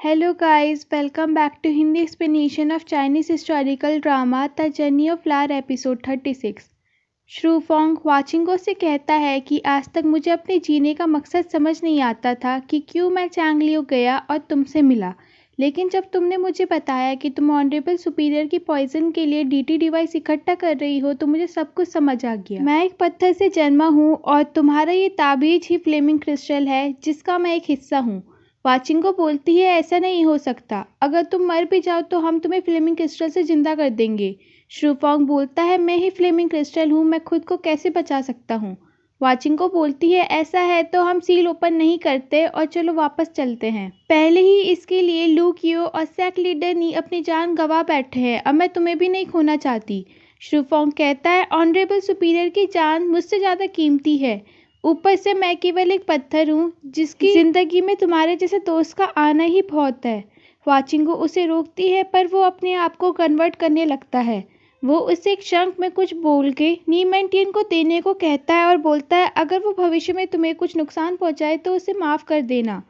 Hello guys, welcome back to Hindi explanation of Chinese historical drama The Journey of Flower episode 36। श्रूफोंग वाचिंगो से कहता है कि आज तक मुझे अपने जीने का मकसद समझ नहीं आता था कि क्यों मैं चैंगलियो गया और तुमसे मिला, लेकिन जब तुमने मुझे बताया कि तुम ऑनरेबल सुपीरियर की पॉइजन के लिए डीटी डिवाइस इकट्ठा कर रही हो तो मुझे सब कुछ समझ आ गया। मैं एक पत्थर से जन्मा हूँ और तुम्हारा ये ताबीज ही फ्लेमिंग क्रिस्टल है जिसका मैं एक हिस्सा हूँ। वाचिंगो बोलती है ऐसा नहीं हो सकता, अगर तुम मर भी जाओ तो हम तुम्हें फ्लेमिंग क्रिस्टल से जिंदा कर देंगे। श्रूफोंग बोलता है मैं ही फ्लेमिंग क्रिस्टल हूँ, मैं खुद को कैसे बचा सकता हूँ। वाचिंगो बोलती है ऐसा है तो हम सील ओपन नहीं करते और चलो वापस चलते हैं। पहले ही इसके लिए लू कियो और सैक लीडर नी अपनी जान गंवा बैठे हैं, अब मैं तुम्हें भी नहीं खोना चाहती। श्रूफोंग कहता है ऑनरेबल सुपीरियर की जान मुझसे ज़्यादा कीमती है, ऊपर से मैं केवल एक पत्थर हूँ जिसकी जिंदगी में तुम्हारे जैसे दोस्त का आना ही बहुत है। वाचिंगो उसे रोकती है पर वो अपने आप को कन्वर्ट करने लगता है। वो उसे एक शंख में कुछ बोल के नी मेंटियन को देने को कहता है और बोलता है अगर वो भविष्य में तुम्हें कुछ नुकसान पहुंचाए तो उसे माफ़ कर देना।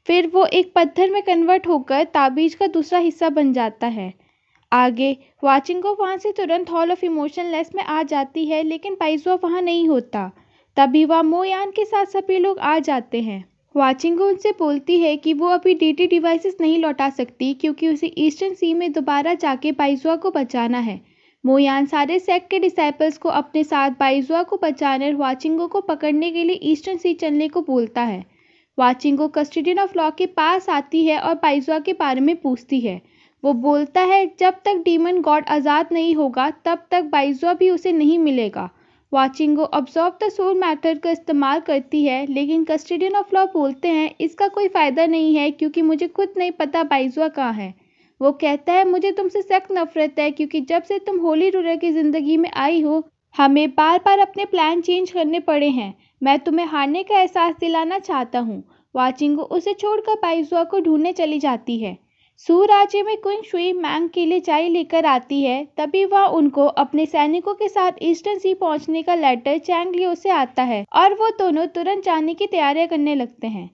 फिर वो एक पत्थर में कन्वर्ट होकर ताबीज का दूसरा हिस्सा बन जाता है। आगे वाचिंगो वहाँ से तुरंत हॉल ऑफ इमोशनलेस में आ जाती है, लेकिन पाइजुआ वहाँ नहीं होता। तभी वह मोयान के साथ सभी लोग आ जाते हैं। वाचिंगो उनसे बोलती है कि वो अभी डीटी डिवाइसेस नहीं लौटा सकती क्योंकि उसे ईस्टर्न सी में दोबारा जाके बाइजुआ को बचाना है। मोयान सारे सेक्ट के डिसाइपल्स को अपने साथ बाइजुआ को बचाने और वाचिंगो को पकड़ने के लिए ईस्टर्न सी चलने को बोलता है। वाचिंगो कस्टोडियन ऑफ लॉ के पास आती है और बाइजुआ के बारे में पूछती है। वो बोलता है जब तक डीमन गॉड आज़ाद नहीं होगा तब तक बाइजुआ भी उसे नहीं मिलेगा। वाचिंगो ऑब्जर्व द सोल मैटर का इस्तेमाल करती है, लेकिन कस्टोडियन ऑफ लॉ बोलते हैं इसका कोई फ़ायदा नहीं है क्योंकि मुझे खुद नहीं पता बाइजुआ कहाँ है। वो कहता है मुझे तुमसे सख्त नफरत है क्योंकि जब से तुम होली रूलर की ज़िंदगी में आई हो हमें बार बार अपने प्लान चेंज करने पड़े हैं। मैं तुम्हें हारने का एहसास दिलाना चाहता हूँ। वाचिंगो उसे छोड़कर बाइजुआ को ढूंढने चली जाती है। सू राज्य में क्विंग शुई मैंग के लिए चाय लेकर आती है, तभी वह उनको अपने सैनिकों के साथ ईस्टर्न सी पहुंचने का लेटर चैंगलियो से आता है और वो दोनों तुरंत जाने की तैयारियां करने लगते हैं।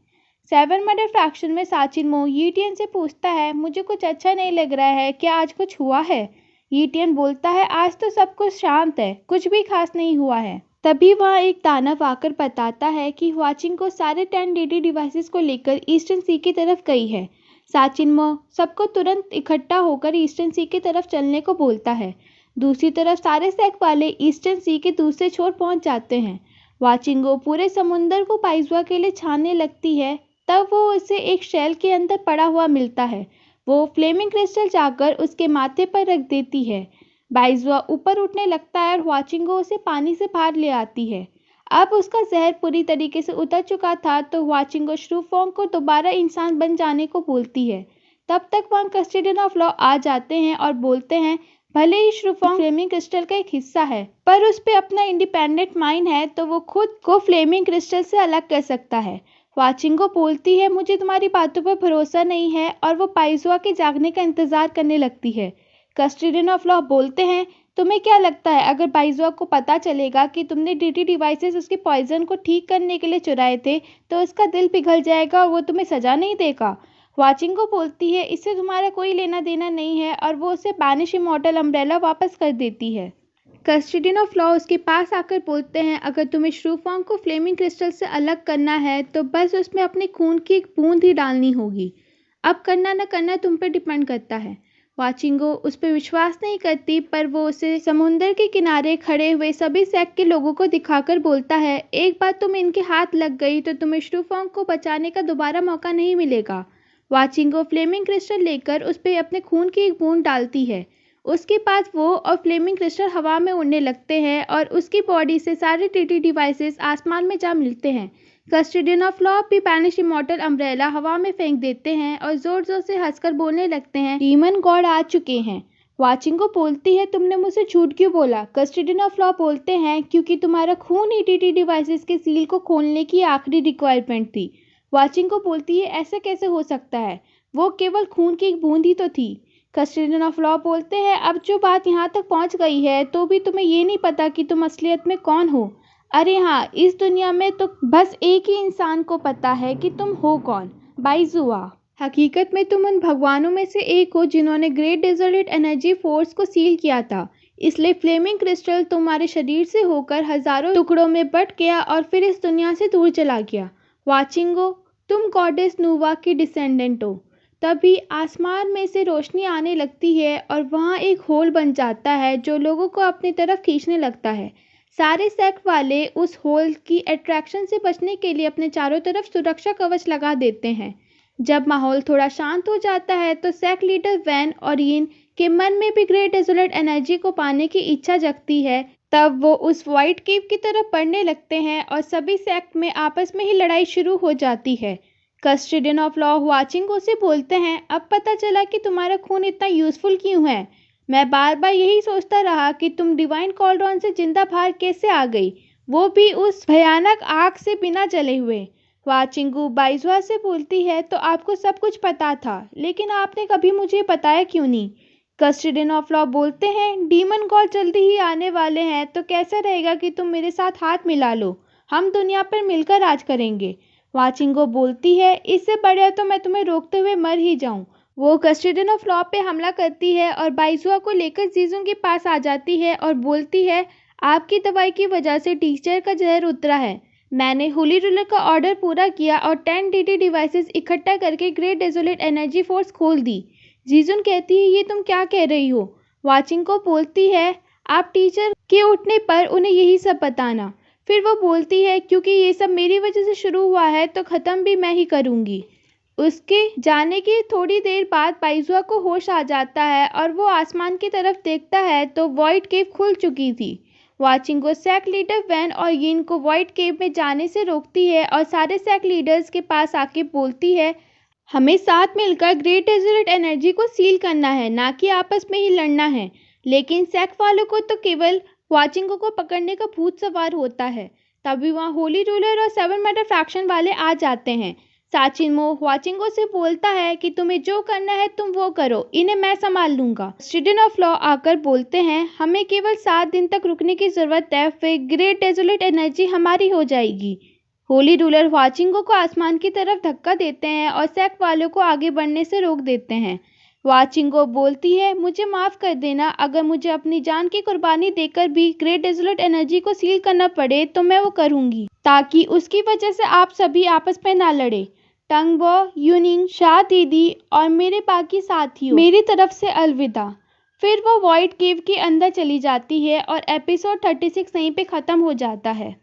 सेवन मर्डर फ्रैक्शन में साचिनमो यीटियन से पूछता है मुझे कुछ अच्छा नहीं लग रहा है, क्या आज कुछ हुआ है। यीटियन बोलता है आज तो सब कुछ शांत है, कुछ भी खास नहीं हुआ है। तभी वह एक दानव आकर बताता है कि वाचिंग को सारे 10 डीडी डिवाइसेस को लेकर ईस्टर्न सी की तरफ गई है। साचिनमो सबको तुरंत इकट्ठा होकर ईस्टर्न सी की तरफ चलने को बोलता है। दूसरी तरफ सारे सेक वाले ईस्टर्न सी के दूसरे छोर पहुंच जाते हैं। वाचिंगो पूरे समुंदर को बाइजुआ के लिए छानने लगती है, तब वो उसे एक शेल के अंदर पड़ा हुआ मिलता है। वो फ्लेमिंग क्रिस्टल जाकर उसके माथे पर रख देती है। बाइजुआ ऊपर उठने लगता है और वाचिंगो उसे पानी से बाहर ले आती है। अब उसका जहर पूरी तरीके से उतर चुका था तो वाचिंगो श्रूफोंग को दोबारा इंसान बन जाने को बोलती है। तब तक वहाँ कस्टोडियन ऑफ लॉ आ जाते हैं और बोलते हैं भले ही श्रूफोंग फ्लेमिंग क्रिस्टल का एक हिस्सा है पर उस पे अपना इंडिपेंडेंट माइंड है तो वो खुद को फ्लेमिंग क्रिस्टल से अलग कर सकता है। वाचिंगो बोलती है मुझे तुम्हारी बातों पर भरोसा नहीं है और वो बाइजुआ के जागने का इंतजार करने लगती है। कस्टोडियन ऑफ लॉ बोलते हैं तुम्हें क्या लगता है अगर बाइजुआ को पता चलेगा कि तुमने डीटी डिवाइसेस उसके पॉइजन को ठीक करने के लिए चुराए थे तो उसका दिल पिघल जाएगा और वो तुम्हें सजा नहीं देगा। वाचिंगो बोलती है इससे तुम्हारा कोई लेना देना नहीं है और वो उसे बैनिश इमॉर्टल अम्ब्रेला वापस कर देती है। कस्टोडियन ऑफ लॉ उसके पास आकर बोलते हैं अगर तुम्हें श्रूफोंग को फ्लेमिंग क्रिस्टल से अलग करना है तो बस उसमें अपने खून की एक बूंद ही डालनी होगी। अब करना न करना तुम पर डिपेंड करता है। वाचिंगो उस पर विश्वास नहीं करती पर वो उसे समुंदर के किनारे खड़े हुए सभी सेक्ट के लोगों को दिखाकर बोलता है एक बार तुम इनके हाथ लग गई तो तुम्हें श्रूफोंग को बचाने का दोबारा मौका नहीं मिलेगा। वाचिंगो फ्लेमिंग क्रिस्टल लेकर उस पर अपने खून की एक बूंद डालती है। उसके बाद वो और फ्लेमिंग क्रिस्टल हवा में उड़ने लगते हैं और उसकी बॉडी से सारे डीटी डिवाइसेस आसमान में जा मिलते हैं। कस्टोडियन ऑफ लॉ भी बैनिश इमॉर्टल अम्ब्रेला हवा में फेंक देते हैं और जोर जोर से हंसकर बोलने लगते हैं डीमन गॉड आ चुके हैं। वाचिंगो बोलती है तुमने मुझसे झूठ क्यों बोला। कस्टोडियन ऑफ लॉ बोलते हैं क्योंकि तुम्हारा खून ही डीटी डिवाइसेस के सील को खोलने की आखिरी रिक्वायरमेंट थी। वाचिंगो बोलती है ऐसा कैसे हो सकता है, वो केवल खून की एक बूंद ही तो थी। कस्टोडियन ऑफ लॉ बोलते हैं अब जो बात यहाँ तक पहुँच गई है तो भी तुम्हें ये नहीं पता कि तुम असलियत में कौन हो। अरे हाँ, इस दुनिया में तो बस एक ही इंसान को पता है कि तुम हो कौन, बाइजुआ। हकीकत में तुम उन भगवानों में से एक हो जिन्होंने ग्रेट डेजर्ट एनर्जी फोर्स को सील किया था, इसलिए फ्लेमिंग क्रिस्टल तुम्हारे शरीर से होकर हजारों टुकड़ों में बट गया और फिर इस दुनिया से दूर चला गया। वाचिंगो, तुम गॉडेस नूवा की डिसेंडेंट हो। तभी आसमान में से रोशनी आने लगती है और वहाँ एक होल बन जाता है जो लोगों को अपनी तरफ खींचने लगता है। सारे सेक्ट वाले उस होल की अट्रैक्शन से बचने के लिए अपने चारों तरफ सुरक्षा कवच लगा देते हैं। जब माहौल थोड़ा शांत हो जाता है तो सेक्ट लीडर वैन और यीन के मन में भी ग्रेट डेजोलेट एनर्जी को पाने की इच्छा जगती है। तब वो उस वाइट केव की तरफ बढ़ने लगते हैं और सभी सेक्ट में आपस में ही लड़ाई शुरू हो जाती है। कस्टोडियन ऑफ लॉ वाचिंगो से बोलते हैं, अब पता चला कि तुम्हारा खून इतना यूजफुल क्यों है। मैं बार बार यही सोचता रहा कि तुम डिवाइन कॉल्ड्रॉन से जिंदा बाहर कैसे आ गई, वो भी उस भयानक आग से बिना जले हुए। वाचिंगू बाइजुआ से बोलती है, तो आपको सब कुछ पता था, लेकिन आपने कभी मुझे बताया क्यों नहीं। कस्टोडियन ऑफ लॉ बोलते हैं, डीमन गॉड जल्दी ही आने वाले हैं, तो कैसा रहेगा कि तुम मेरे साथ हाथ मिला लो, हम दुनिया पर मिलकर राज करेंगे। वाचिंगो बोलती है, इससे बढ़िया तो मैं तुम्हें रोकते हुए मर ही जाऊं। वो कस्टोडियन ऑफ लॉ पे हमला करती है और बाइजुआ को लेकर जीजू के पास आ जाती है और बोलती है, आपकी दवाई की वजह से टीचर का जहर उतरा है। मैंने होली रूलर का ऑर्डर पूरा किया और 10 डीडी डिवाइसेस इकट्ठा करके ग्रेट डेजोलेट एनर्जी फोर्स खोल दी। जीजुन कहती है, ये तुम क्या कह रही हो। वाचिंगो बोलती है, आप टीचर के उठने पर उन्हें यही सब बताना। फिर वो बोलती है, क्योंकि ये सब मेरी वजह से शुरू हुआ है तो ख़त्म भी मैं ही करूँगी। उसके जाने की थोड़ी देर बाद बाइजुआ को होश आ जाता है और वो आसमान की तरफ देखता है तो वॉइड केव खुल चुकी थी। वाचिंगो सेक्ट लीडर वैन और यीन को वॉइड केव में जाने से रोकती है और सारे सेक्ट लीडर्स के पास आके बोलती है, हमें साथ मिलकर ग्रेट डेजर्ट एनर्जी को सील करना है, ना कि आपस में ही लड़ना है। लेकिन सेक्ट वालों को तो केवल वाचिंगो को पकड़ने का भूत सवार होता है। तभी वहाँ होली रूलर और 7 मैटर फैक्शन वाले आ जाते हैं। साचिमो वाचिंगो से बोलता है कि तुम्हें जो करना है तुम वो करो, इन्हें मैं संभाल लूंगा। स्टूडेंट ऑफ लॉ आकर बोलते हैं, हमें केवल 7 दिन तक रुकने की जरूरत है, फिर ग्रेट डेजोलेट एनर्जी हमारी हो जाएगी। होली रूलर वाचिंगो को आसमान की तरफ धक्का देते हैं और सेक्ट वालों को आगे बढ़ने से रोक देते हैं। वाचिंगो बोलती है, मुझे माफ़ कर देना, अगर मुझे अपनी जान की कुर्बानी देकर भी ग्रेट डेजोलेट एनर्जी को सील करना पड़े तो मैं वो करूंगी, ताकि उसकी वजह से आप सभी आपस में ना लड़े। टंगबो, यूनिंग, शाह दीदी और मेरे बाकी साथियों, मेरी तरफ से अलविदा। फिर वो वॉइड केव के अंदर चली जाती है और एपिसोड 36 यहीं पे ख़त्म हो जाता है।